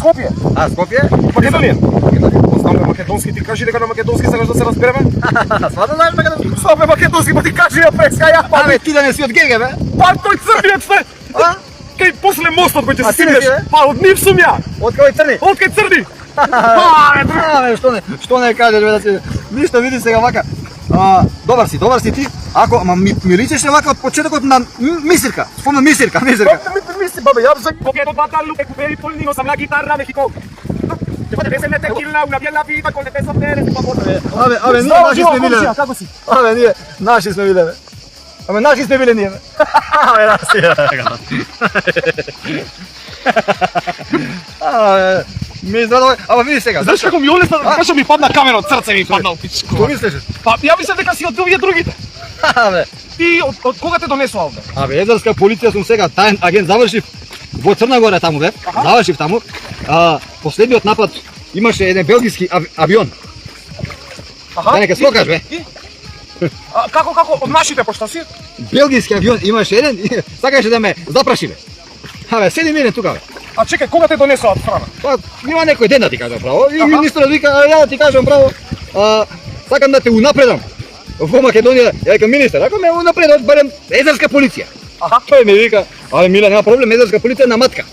Скопје. А, Скопје? Македонија. Знам бе македонски, ти кажи дека на македонски сакаш да се разбереме? Свата знаеш македонски? Знам бе македонски, па ти кажи ја преска ја. Абе, ти да не си од Геге, бе? Па тој црниот сте. А? Кај после мостот кој ќе А се ти не стигнеш. си, бе? Па од нив сум ја. Од кај црни? Од кај црни. Абе, што не кажеш, бе, да си... Ништо, види сега вака. Добар си ти. Ако, ама ми личеше вака од почетокот на Мисирка. Спомна Мисирка. Мисли, бабе, ја за Poquito Guadalupe, cuberi polninos, a la guitarra México. Te ves en tequila, una bien la vida, con el beso de tu papá. Абе, ние наши сме биле. Како си? Абе, ние наши сме биле, бе. Абе, наши сме биле ние, бе. Абе, наши, Абе, ми изгледа, ама види сега. Знаеш како ми олесна, каша ми падна камера од срце ми падна пичко. Што мислиш? Па ја мислев дека си од овие другите. Абе, Ти од кога те донесува овде? Езерска полиција сум сега таен агент, завршив во Црна Гора таму, бе. Завршив таму. Последниот напад имаше еден белгиски авион. Да нека скокаш, бе. Како од нашите пошто си? Белгиски авион имаше еден и сакаше да ме запраши, бе. Абе, седи мине тука, бе. А чекај, кога те донесува храна? Па, има некој ден да ти кажам право. И министерот вика, ја да ти кажам право. Сакам да те унапредам во Македонија. Ја викам министер, ако ме унапредат барем езерска полиција. Тој ми вика, абе Миле, нема проблем, езерска полиција на матка.